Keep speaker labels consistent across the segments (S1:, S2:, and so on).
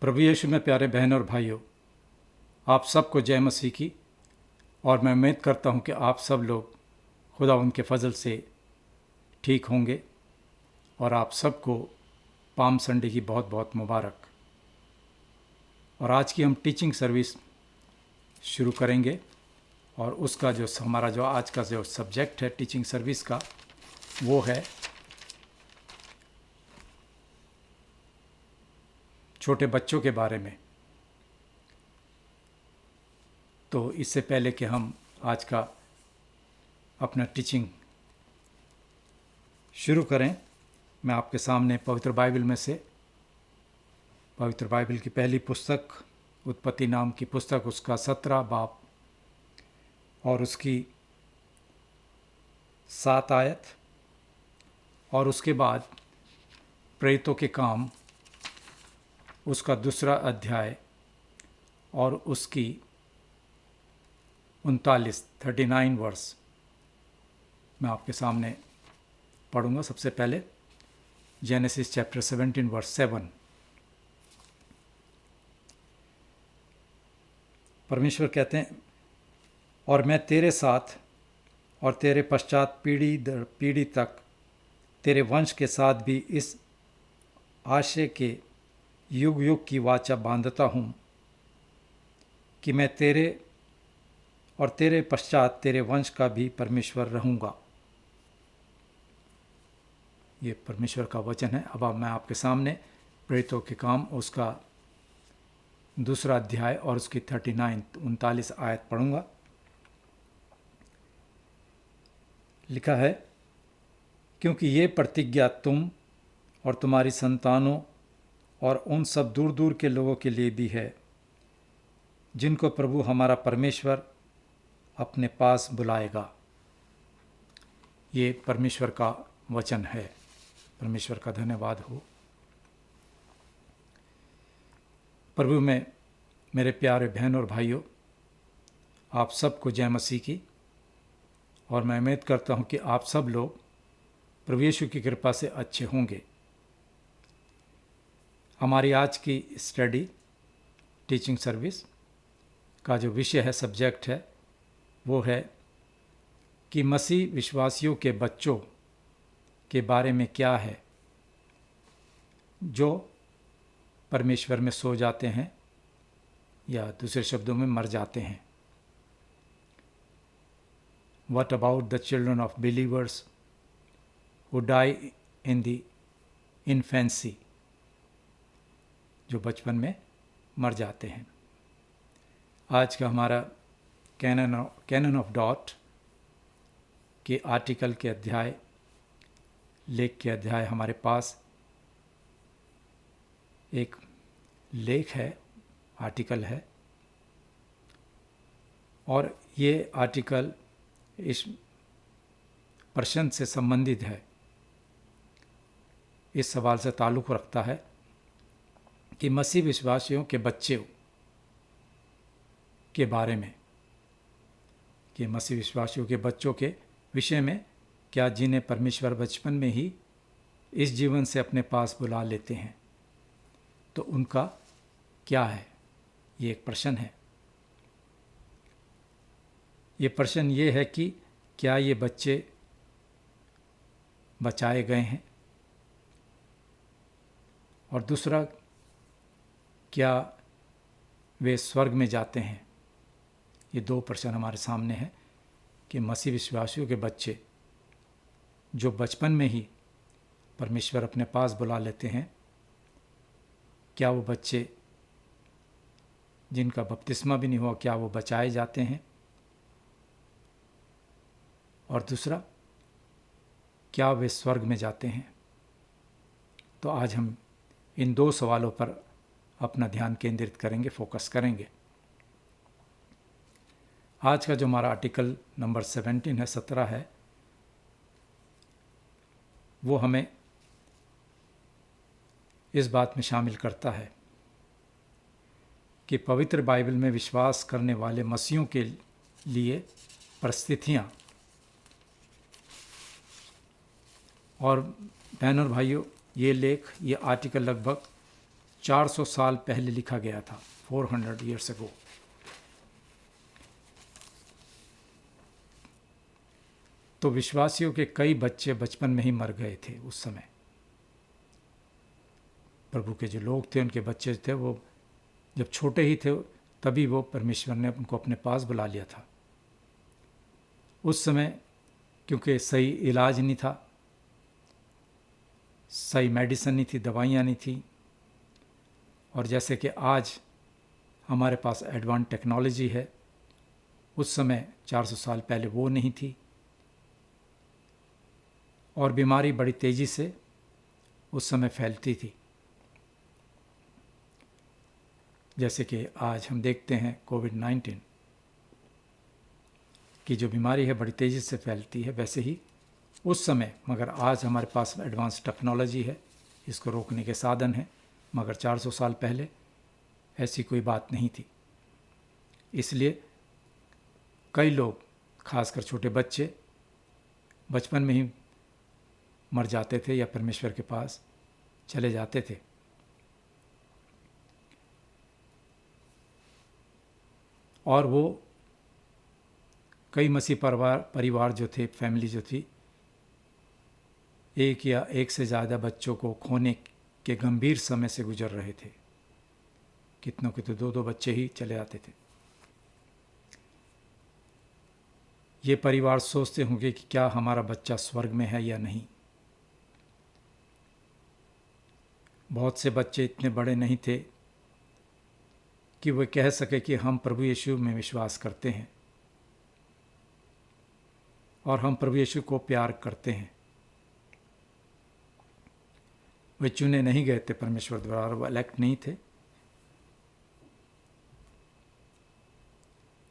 S1: प्रभु यीशु में प्यारे बहन और भाइयों, आप सबको जय मसीह की। और मैं उम्मीद करता हूं कि आप सब लोग खुदा उनके फजल से ठीक होंगे और आप सबको पाम संडे की बहुत बहुत मुबारक। और आज की हम टीचिंग सर्विस शुरू करेंगे और उसका जो हमारा जो आज का जो सब्जेक्ट है टीचिंग सर्विस का वो है छोटे बच्चों के बारे में। तो इससे पहले कि हम आज का अपना टीचिंग शुरू करें, मैं आपके सामने पवित्र बाइबल में से पवित्र बाइबल की पहली पुस्तक उत्पत्ति नाम की पुस्तक, उसका 17 बाब और उसकी 7 आयत, और उसके बाद प्रेरितों के काम उसका 2 अध्याय और उसकी 39 वर्स मैं आपके सामने पढ़ूंगा। सबसे पहले जेनेसिस चैप्टर 17 वर्स 7। परमेश्वर कहते हैं, और मैं तेरे साथ और तेरे पश्चात पीढ़ी दर पीढ़ी तक तेरे वंश के साथ भी इस आशय के युग युग की वाचा बांधता हूँ कि मैं तेरे और तेरे पश्चात तेरे वंश का भी परमेश्वर रहूँगा। ये परमेश्वर का वचन है। अब मैं आपके सामने प्रेरितों के काम उसका 2 अध्याय और उसकी 39 आयत पढ़ूंगा। लिखा है, क्योंकि ये प्रतिज्ञा तुम और तुम्हारी संतानों और उन सब दूर दूर के लोगों के लिए भी है जिनको प्रभु हमारा परमेश्वर अपने पास बुलाएगा। ये परमेश्वर का वचन है। परमेश्वर का धन्यवाद हो। प्रभु में मेरे प्यारे बहन और भाइयों, आप सबको जय मसीह की। और मैं उम्मीद करता हूँ कि आप सब लोग प्रभु यीशु की कृपा से अच्छे होंगे। हमारी आज की स्टडी टीचिंग सर्विस का जो विषय है, सब्जेक्ट है, वो है कि मसीह विश्वासियों के बच्चों के बारे में क्या है जो परमेश्वर में सो जाते हैं या दूसरे शब्दों में मर जाते हैं। What about the children of believers who die in the infancy, जो बचपन में मर जाते हैं। आज का हमारा कैनन ऑफ डॉट के आर्टिकल के अध्याय, लेख के अध्याय, हमारे पास एक लेख है, आर्टिकल है, और ये आर्टिकल इस प्रश्न से संबंधित है। इस सवाल से ताल्लुक़ रखता है कि मसीह विश्वासियों के बच्चे के बारे में, कि मसीह विश्वासियों के बच्चों के विषय में क्या जिन्हें परमेश्वर बचपन में ही इस जीवन से अपने पास बुला लेते हैं, तो उनका क्या है। ये एक प्रश्न है। ये प्रश्न ये है कि क्या ये बच्चे बचाए गए हैं, और दूसरा, क्या वे स्वर्ग में जाते हैं। ये 2 प्रश्न हमारे सामने हैं कि मसीह विश्वासियों के बच्चे जो बचपन में ही परमेश्वर अपने पास बुला लेते हैं, क्या वो बच्चे जिनका बपतिस्मा भी नहीं हुआ, क्या वो बचाए जाते हैं। और दूसरा, क्या वे स्वर्ग में जाते हैं। तो आज हम इन 2 सवालों पर अपना ध्यान केंद्रित करेंगे, फोकस करेंगे। आज का जो हमारा आर्टिकल नंबर 17 है, वो हमें इस बात में शामिल करता है कि पवित्र बाइबल में विश्वास करने वाले मसीहों के लिए परिस्थितियाँ। और बहनों और भाइयों, ये लेख, ये आर्टिकल लगभग 400 साल पहले लिखा गया था, 400 years ago। तो विश्वासियों के कई बच्चे बचपन में ही मर गए थे उस समय। प्रभु के जो लोग थे, उनके बच्चे थे, वो जब छोटे ही थे तभी वो परमेश्वर ने उनको अपने पास बुला लिया था। उस समय क्योंकि सही इलाज नहीं था, सही मेडिसिन नहीं थी, दवाइयाँ नहीं थी, और जैसे कि आज हमारे पास एडवांस टेक्नोलॉजी है, उस समय 400 साल पहले वो नहीं थी। और बीमारी बड़ी तेज़ी से उस समय फैलती थी। जैसे कि आज हम देखते हैं कोविड-19 की जो बीमारी है बड़ी तेज़ी से फैलती है, वैसे ही उस समय, मगर आज हमारे पास एडवांस टेक्नोलॉजी है, इसको रोकने के साधन हैं, मगर 400 साल पहले ऐसी कोई बात नहीं थी। इसलिए कई लोग, खासकर छोटे बच्चे, बचपन में ही मर जाते थे या परमेश्वर के पास चले जाते थे। और वो कई मसीह परिवार जो थे, फैमिली जो थी, एक या एक से ज़्यादा बच्चों को खोने के गंभीर समय से गुजर रहे थे। कितनों के तो 2-2 बच्चे ही चले आते थे। ये परिवार सोचते होंगे कि क्या हमारा बच्चा स्वर्ग में है या नहीं। बहुत से बच्चे इतने बड़े नहीं थे कि वे कह सके कि हम प्रभु यीशु में विश्वास करते हैं और हम प्रभु यीशु को प्यार करते हैं। वे चुने नहीं गए थे परमेश्वर द्वारा, वो इलेक्ट नहीं थे।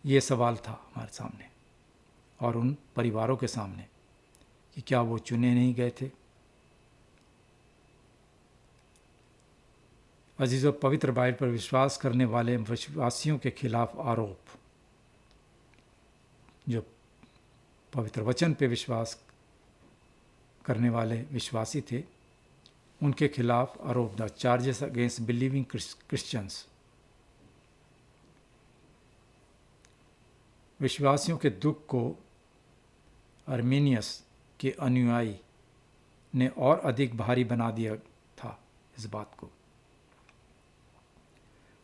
S1: ये सवाल था हमारे सामने और उन परिवारों के सामने कि क्या वो चुने नहीं गए थे। अजीज़ों, पवित्र बाइबल पर विश्वास करने वाले विश्वासियों के खिलाफ आरोप, जो पवित्र वचन पे विश्वास करने वाले विश्वासी थे, उनके खिलाफ आरोप, the charges against believing Christians, विश्वासियों के दुख को अर्मीनियस के अनुयायी ने और अधिक भारी बना दिया था इस बात को।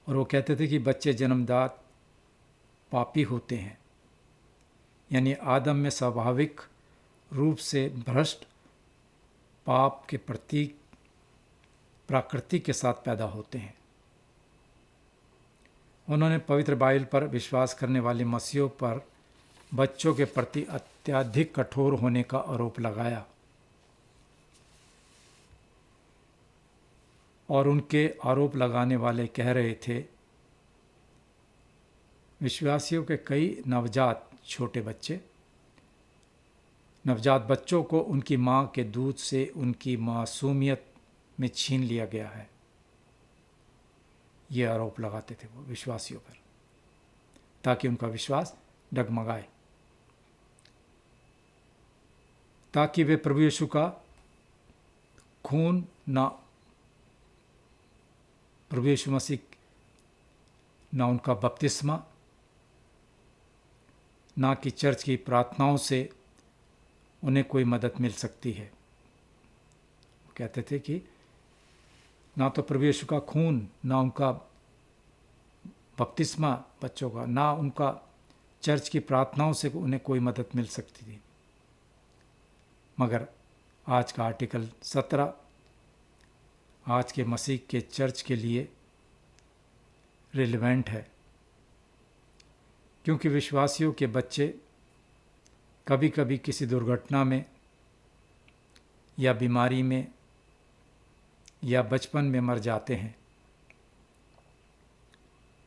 S1: और वो कहते थे कि बच्चे जन्मजात पापी होते हैं, यानी आदम में स्वाभाविक रूप से भ्रष्ट पाप के प्रतीक प्रकृति के साथ पैदा होते हैं। उन्होंने पवित्र बाइबल पर विश्वास करने वाले मसीहों पर बच्चों के प्रति अत्यधिक कठोर होने का आरोप लगाया और उनके आरोप लगाने वाले कह रहे थे विश्वासियों के कई नवजात बच्चों को उनकी मां के दूध से उनकी मासूमियत में छीन लिया गया है। ये आरोप लगाते थे वो विश्वासियों पर, ताकि उनका विश्वास डगमगाए, ताकि वे प्रभु यीशु का खून ना, प्रभु यीशु मसीह ना उनका बपतिस्मा, ना कि चर्च की प्रार्थनाओं से उन्हें कोई मदद मिल सकती है। कहते थे कि ना तो प्रभु यीशु का खून, ना उनका बपतिस्मा बच्चों का, ना उनका चर्च की प्रार्थनाओं से उन्हें कोई मदद मिल सकती थी। मगर आज का आर्टिकल 17 आज के मसीह के चर्च के लिए रिलेवेंट है, क्योंकि विश्वासियों के बच्चे कभी कभी किसी दुर्घटना में या बीमारी में या बचपन में मर जाते हैं।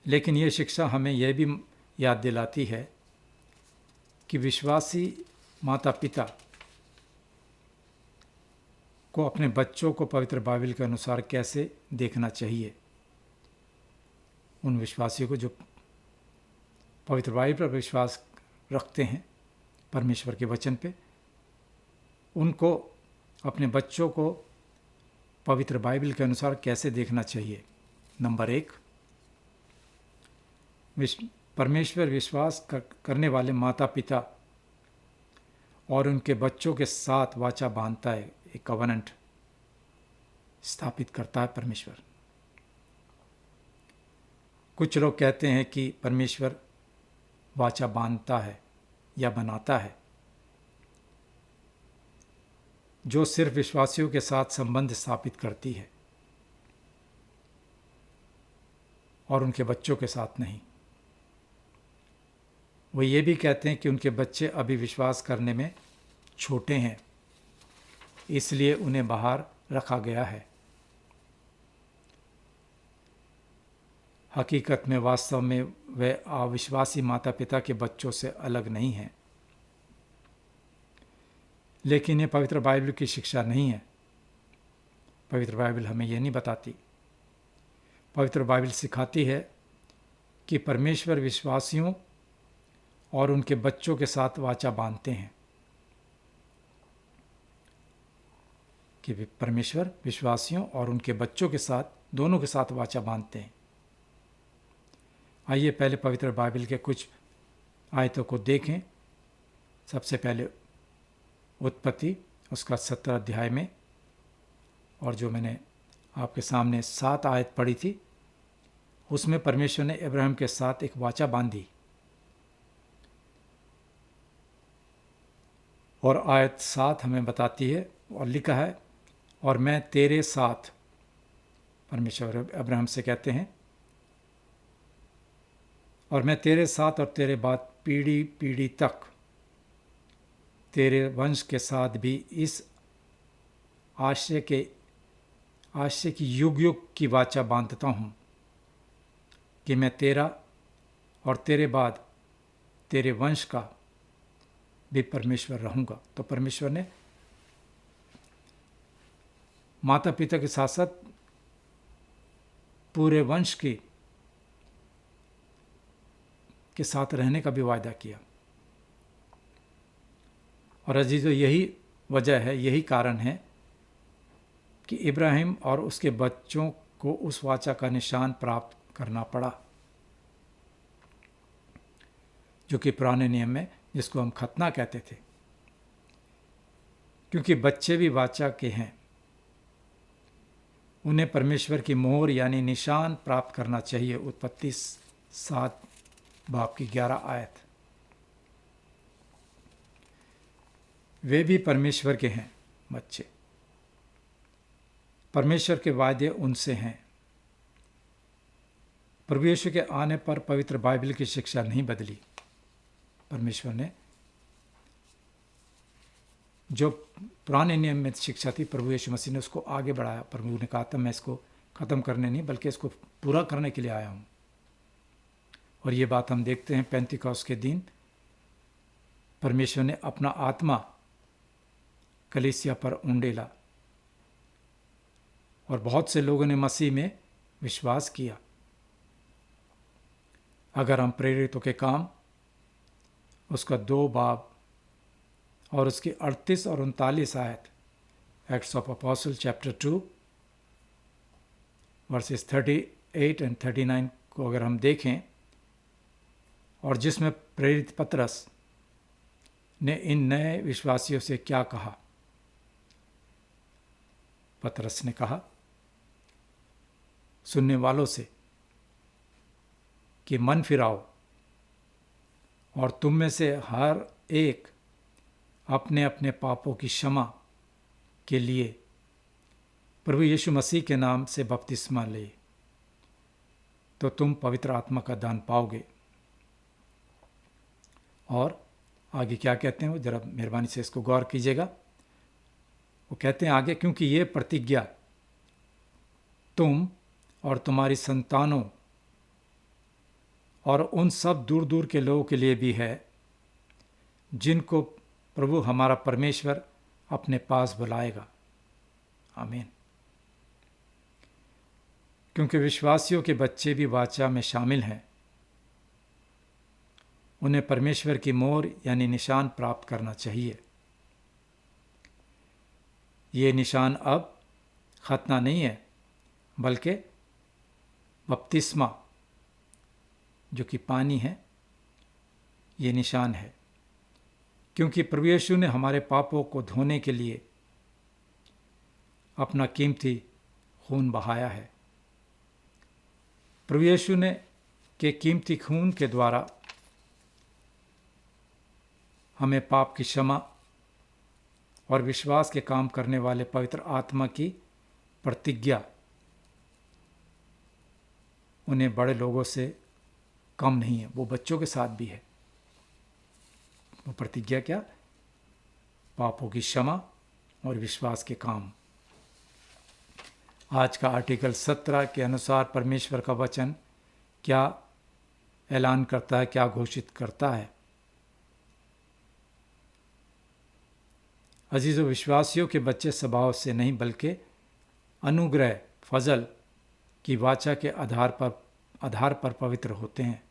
S1: लेकिन ये शिक्षा हमें यह भी याद दिलाती है कि विश्वासी माता पिता को अपने बच्चों को पवित्र बाइबल के अनुसार कैसे देखना चाहिए। उन विश्वासियों को जो पवित्र बाइबल पर विश्वास रखते हैं, परमेश्वर के वचन पे, उनको अपने बच्चों को पवित्र बाइबल के अनुसार कैसे देखना चाहिए। नंबर 1, परमेश्वर विश्वास करने वाले माता पिता और उनके बच्चों के साथ वाचा बांधता है, एक कवनेंट स्थापित करता है परमेश्वर। कुछ लोग कहते हैं कि परमेश्वर वाचा बांधता है या बनाता है जो सिर्फ विश्वासियों के साथ संबंध स्थापित करती है और उनके बच्चों के साथ नहीं। वो ये भी कहते हैं कि उनके बच्चे अभी विश्वास करने में छोटे हैं, इसलिए उन्हें बाहर रखा गया है। हकीकत में वास्तव में वे अविश्वासी माता पिता के बच्चों से अलग नहीं हैं। लेकिन ये पवित्र बाइबल की शिक्षा नहीं है। पवित्र बाइबल हमें यह नहीं बताती। पवित्र बाइबल सिखाती है कि परमेश्वर विश्वासियों और उनके बच्चों के साथ वाचा बांधते हैं, कि परमेश्वर विश्वासियों और उनके बच्चों के साथ, दोनों के साथ वाचा बांधते हैं। आइए पहले पवित्र बाइबल के कुछ आयतों को देखें। सबसे पहले उत्पत्ति उसका 17 अध्याय में, और जो मैंने आपके सामने 7 आयत पढ़ी थी, उसमें परमेश्वर ने अब्राहम के साथ एक वाचा बांधी। और आयत 7 हमें बताती है और लिखा है, और मैं तेरे साथ, परमेश्वर अब्राहम से कहते हैं, और मैं तेरे साथ और तेरे बाद पीढ़ी पीढ़ी तक तेरे वंश के साथ भी इस आशय की युग युग की वाचा बांधता हूँ कि मैं तेरा और तेरे बाद तेरे वंश का भी परमेश्वर रहूँगा। तो परमेश्वर ने माता पिता के साथ साथ पूरे वंश के साथ रहने का भी वायदा किया। और अजीजों, यही वजह है, यही कारण है कि इब्राहिम और उसके बच्चों को उस वाचा का निशान प्राप्त करना पड़ा, जो कि पुराने नियम में जिसको हम खतना कहते थे, क्योंकि बच्चे भी वाचा के हैं। उन्हें परमेश्वर की मोहर यानी निशान प्राप्त करना चाहिए। उत्पत्ति 7 बाब की 11 आयत। वे भी परमेश्वर के हैं बच्चे। परमेश्वर के वायदे उनसे हैं। प्रभु यीशु के आने पर पवित्र बाइबल की शिक्षा नहीं बदली। परमेश्वर ने जो पुराने नियम में शिक्षा थी, प्रभु यीशु मसीह ने उसको आगे बढ़ाया। प्रभु ने कहा था, मैं इसको ख़त्म करने नहीं बल्कि इसको पूरा करने के लिए आया हूँ। और ये बात हम देखते हैं पेंतिकोस्त के दिन परमेश्वर ने अपना आत्मा कलीसिया पर उंडेला और बहुत से लोगों ने मसीह में विश्वास किया। अगर हम प्रेरितों के काम उसका 2 बाब और उसकी 38 और 39 आयत, acts of apostle chapter 2 versus 38 and 39 को अगर हम देखें, और जिसमें प्रेरित पतरस ने इन नए विश्वासियों से क्या कहा। पतरस ने कहा सुनने वालों से कि मन फिराओ और तुम में से हर एक अपने अपने पापों की क्षमा के लिए प्रभु यीशु मसीह के नाम से बपतिस्मा ले, तो तुम पवित्र आत्मा का दान पाओगे। और आगे क्या कहते हैं वो जरा मेहरबानी से इसको गौर कीजिएगा। वो कहते हैं आगे, क्योंकि ये प्रतिज्ञा तुम और तुम्हारी संतानों और उन सब दूर दूर के लोगों के लिए भी है जिनको प्रभु हमारा परमेश्वर अपने पास बुलाएगा। आमीन। क्योंकि विश्वासियों के बच्चे भी वाचा में शामिल हैं, उन्हें परमेश्वर की मोहर यानी निशान प्राप्त करना चाहिए। ये निशान अब खतना नहीं है, बल्कि बपतिस्मा जो कि पानी है, ये निशान है, क्योंकि प्रभु यीशु ने हमारे पापों को धोने के लिए अपना कीमती खून बहाया है। प्रभु यीशु ने के कीमती खून के द्वारा हमें पाप की क्षमा और विश्वास के काम करने वाले पवित्र आत्मा की प्रतिज्ञा उन्हें बड़े लोगों से कम नहीं है, वो बच्चों के साथ भी है। वो प्रतिज्ञा क्या? पापों की क्षमा और विश्वास के काम। आज का आर्टिकल 17 के अनुसार परमेश्वर का वचन क्या ऐलान करता है, क्या घोषित करता है? अजीज़ों, विश्वासियों के बच्चे स्वभाव से नहीं बल्कि अनुग्रह फजल की वाचा के आधार पर पवित्र होते हैं,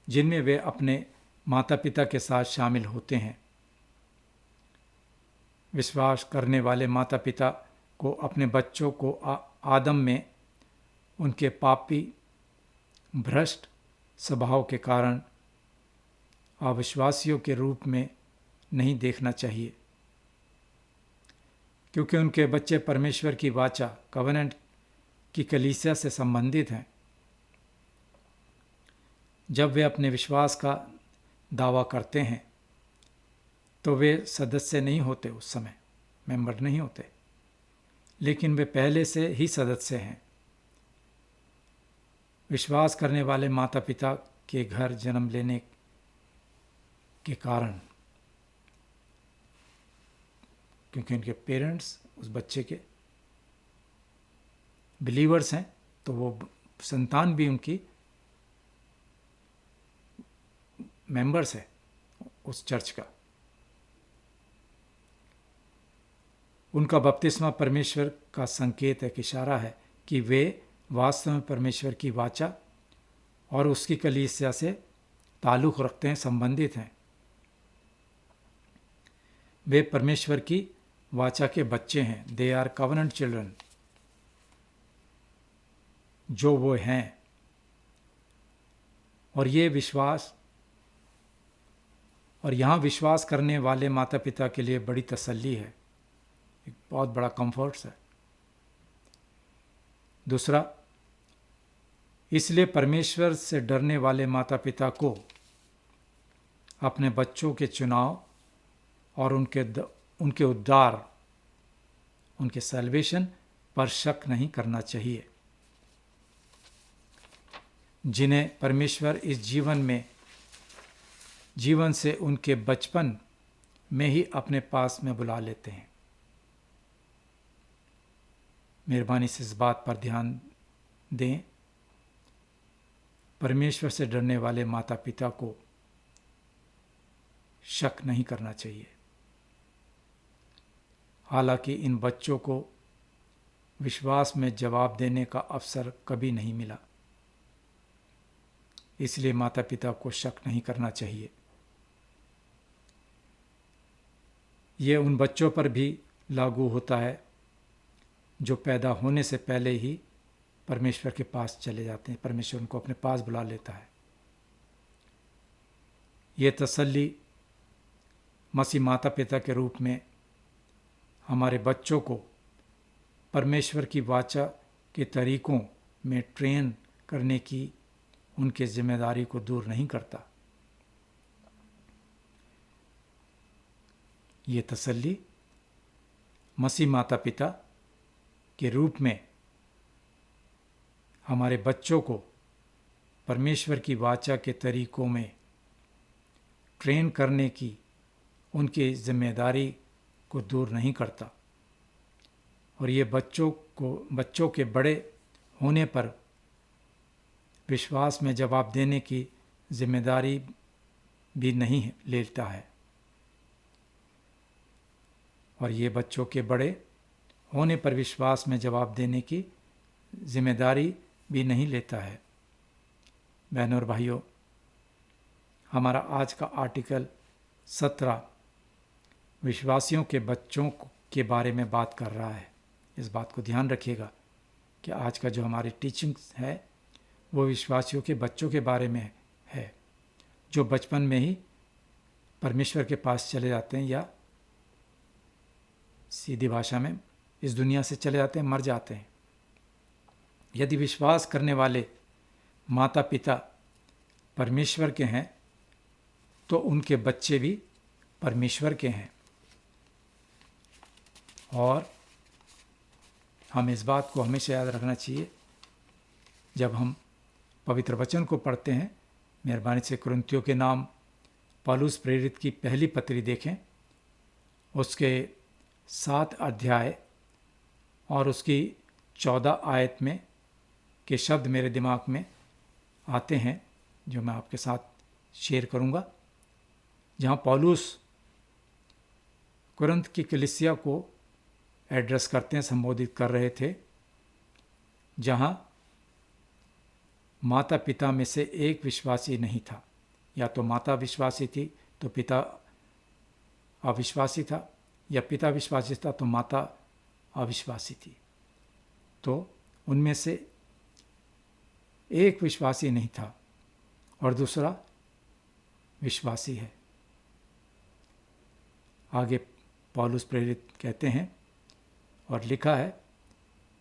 S1: जिनमें वे अपने माता पिता के साथ शामिल होते हैं। विश्वास करने वाले माता पिता को अपने बच्चों को आदम में उनके पापी भ्रष्ट स्वभाव के कारण अविश्वासियों के रूप में नहीं देखना चाहिए, क्योंकि उनके बच्चे परमेश्वर की वाचा कवेनेंट की कलीसिया से संबंधित हैं। जब वे अपने विश्वास का दावा करते हैं तो वे सदस्य नहीं होते, उस समय मेंबर नहीं होते, लेकिन वे पहले से ही सदस्य हैं। विश्वास करने वाले माता पिता के घर जन्म लेने के कारण, क्योंकि उनके पेरेंट्स उस बच्चे के बिलीवर्स हैं, तो वो संतान भी उनकी मेंबर्स है उस चर्च का। उनका बपतिस्मा परमेश्वर का संकेत है, इशारा है कि वे वास्तव में परमेश्वर की वाचा और उसकी कलीसिया से ताल्लुक़ रखते हैं, संबंधित हैं। वे परमेश्वर की वाचा के बच्चे हैं। दे आर कवेनेंट चिल्ड्रन, जो वो हैं। और यहाँ विश्वास करने वाले माता पिता के लिए बड़ी तसल्ली है, एक बहुत बड़ा कंफर्ट्स है। दूसरा, इसलिए परमेश्वर से डरने वाले माता पिता को अपने बच्चों के चुनाव और उनके उद्धार, उनके सैल्वेशन पर शक नहीं करना चाहिए, जिन्हें परमेश्वर इस जीवन से उनके बचपन में ही अपने पास में बुला लेते हैं। मेहरबानी से इस बात पर ध्यान दें, परमेश्वर से डरने वाले माता पिता को शक नहीं करना चाहिए। हालांकि इन बच्चों को विश्वास में जवाब देने का अवसर कभी नहीं मिला, इसलिए माता पिता को शक नहीं करना चाहिए। ये उन बच्चों पर भी लागू होता है जो पैदा होने से पहले ही परमेश्वर के पास चले जाते हैं, परमेश्वर उनको अपने पास बुला लेता है। ये तसल्ली मसीह माता पिता के रूप में हमारे बच्चों को परमेश्वर की वाचा के तरीकों में ट्रेन करने की उनकी जिम्मेदारी को दूर नहीं करता। ये तसल्ली मसीह माता पिता के रूप में हमारे बच्चों को परमेश्वर की वाचा के तरीकों में ट्रेन करने की उनकी जिम्मेदारी को दूर नहीं करता, और ये बच्चों के बड़े होने पर विश्वास में जवाब देने की जिम्मेदारी भी नहीं लेता है। और ये बच्चों के बड़े होने पर विश्वास में जवाब देने की जिम्मेदारी भी नहीं लेता है। बहनों और भाइयों, हमारा आज का आर्टिकल 17 विश्वासियों के बच्चों के बारे में बात कर रहा है। इस बात को ध्यान रखिएगा, कि आज का जो हमारी टीचिंग है वो विश्वासियों के बच्चों के बारे में है, जो बचपन में ही परमेश्वर के पास चले जाते हैं, या सीधी भाषा में इस दुनिया से चले जाते हैं, मर जाते हैं। यदि विश्वास करने वाले माता पिता परमेश्वर के हैं तो उनके बच्चे भी परमेश्वर के हैं। और हम इस बात को हमेशा याद रखना चाहिए जब हम पवित्र वचन को पढ़ते हैं। मेहरबानी से कुरिन्थियों के नाम पौलुस प्रेरित की पहली पत्री देखें, उसके 7 अध्याय और उसकी 14 आयत में के शब्द मेरे दिमाग में आते हैं, जो मैं आपके साथ शेयर करूंगा। जहां पौलुस कुरिन्थ की कलीसिया को एड्रेस करते हैं, संबोधित कर रहे थे, जहां माता पिता में से एक विश्वासी नहीं था। या तो माता विश्वासी थी तो पिता अविश्वासी था, या पिता विश्वासी था तो माता अविश्वासी थी। तो उनमें से एक विश्वासी नहीं था और दूसरा विश्वासी है। आगे पौलुस प्रेरित कहते हैं और लिखा है,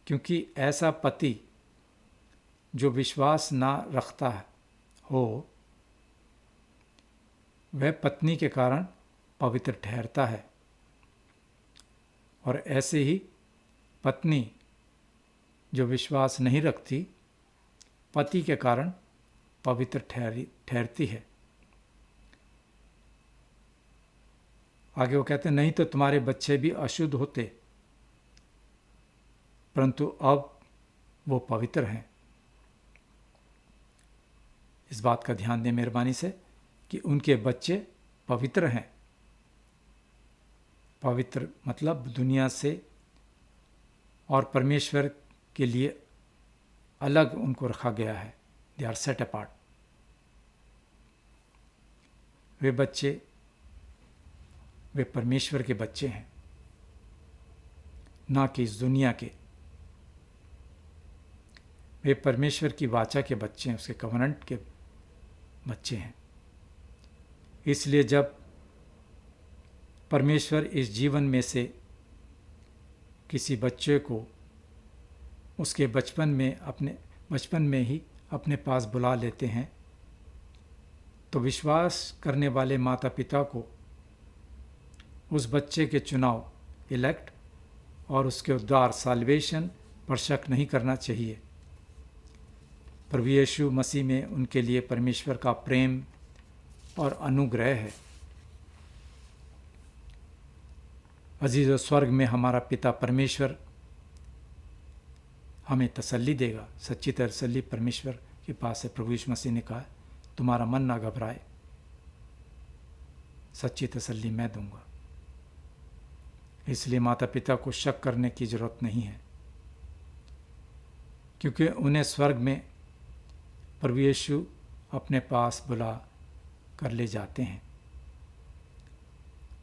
S1: क्योंकि ऐसा पति जो विश्वास ना रखता हो वह पत्नी के कारण पवित्र ठहरता है, और ऐसे ही पत्नी जो विश्वास नहीं रखती पति के कारण पवित्र ठहरती है। आगे वो कहते हैं, नहीं तो तुम्हारे बच्चे भी अशुद्ध होते, परंतु अब वो पवित्र हैं। इस बात का ध्यान दें मेहरबानी से कि उनके बच्चे पवित्र हैं। पवित्र मतलब दुनिया से और परमेश्वर के लिए अलग उनको रखा गया है। They are set apart. वे बच्चे वे परमेश्वर के बच्चे हैं, ना कि इस दुनिया के। वे परमेश्वर की वाचा के बच्चे हैं, उसके कवनेंट के बच्चे हैं। इसलिए जब परमेश्वर इस जीवन में से किसी बच्चे को उसके बचपन में ही अपने पास बुला लेते हैं, तो विश्वास करने वाले माता पिता को उस बच्चे के चुनाव इलेक्ट और उसके उद्धार साल्वेशन पर शक नहीं करना चाहिए। प्रभु यीशु मसीह में उनके लिए परमेश्वर का प्रेम और अनुग्रह है। अजीज़, स्वर्ग में हमारा पिता परमेश्वर हमें तसल्ली देगा। सच्ची तसल्ली परमेश्वर के पास है। प्रभु यीशु मसीह ने कहा, तुम्हारा मन ना घबराए, सच्ची तसल्ली मैं दूंगा। इसलिए माता पिता को शक करने की जरूरत नहीं है, क्योंकि उन्हें स्वर्ग में प्रभु यीशु अपने पास बुला कर ले जाते हैं।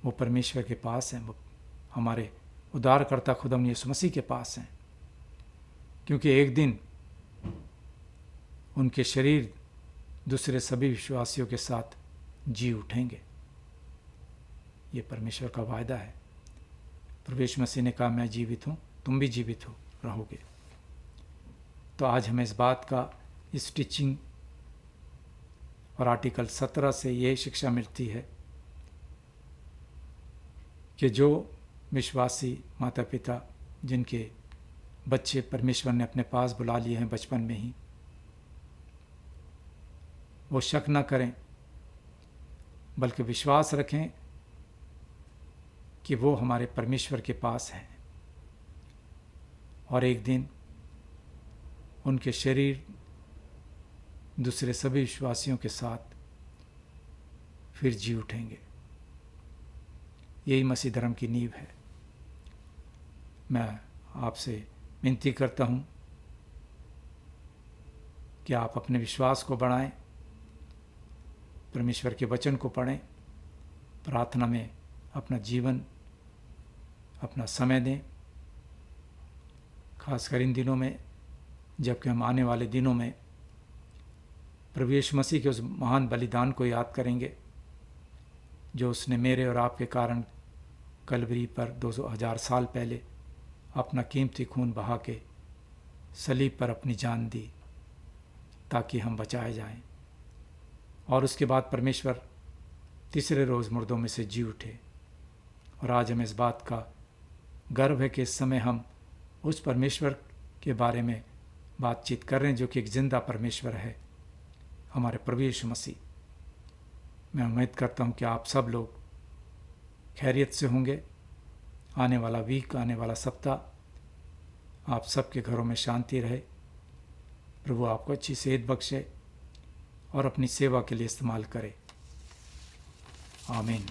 S1: वो परमेश्वर के पास हैं, वो हमारे उद्धारकर्ता खुदावंद यीशु मसीह के पास हैं, क्योंकि एक दिन उनके शरीर दूसरे सभी विश्वासियों के साथ जी उठेंगे। ये परमेश्वर का वायदा है। प्रभु यीशु मसीह ने कहा, मैं जीवित हूँ, तुम भी जीवित हो रहोगे। तो आज हमें इस बात का, इस टीचिंग और आर्टिकल 17 से ये शिक्षा मिलती है कि जो विश्वासी माता पिता जिनके बच्चे परमेश्वर ने अपने पास बुला लिए हैं बचपन में ही, वो शक न करें, बल्कि विश्वास रखें कि वो हमारे परमेश्वर के पास हैं, और एक दिन उनके शरीर दूसरे सभी विश्वासियों के साथ फिर जी उठेंगे। यही मसीह धर्म की नींव है। मैं आपसे विनती करता हूँ कि आप अपने विश्वास को बढ़ाएं, परमेश्वर के वचन को पढ़ें, प्रार्थना में अपना जीवन, अपना समय दें। खासकर इन दिनों में जबकि हम आने वाले दिनों में प्रभु यीशु मसीह के उस महान बलिदान को याद करेंगे जो उसने मेरे और आपके कारण कलवरी पर 200,000 साल पहले अपना कीमती खून बहा के सलीब पर अपनी जान दी ताकि हम बचाए जाएं। और उसके बाद परमेश्वर तीसरे रोज़ मुर्दों में से जी उठे। और आज हमें इस बात का गर्व है कि इस समय हम उस परमेश्वर के बारे में बातचीत कर रहे हैं जो कि एक जिंदा परमेश्वर है, हमारे प्रभु यीशु मसीह। मैं उम्मीद करता हूं कि आप सब लोग खैरियत से होंगे। आने वाला वीक, आने वाला सप्ताह आप सबके घरों में शांति रहे, प्रभु आपको अच्छी सेहत बख्शे और अपनी सेवा के लिए इस्तेमाल करे। आमीन।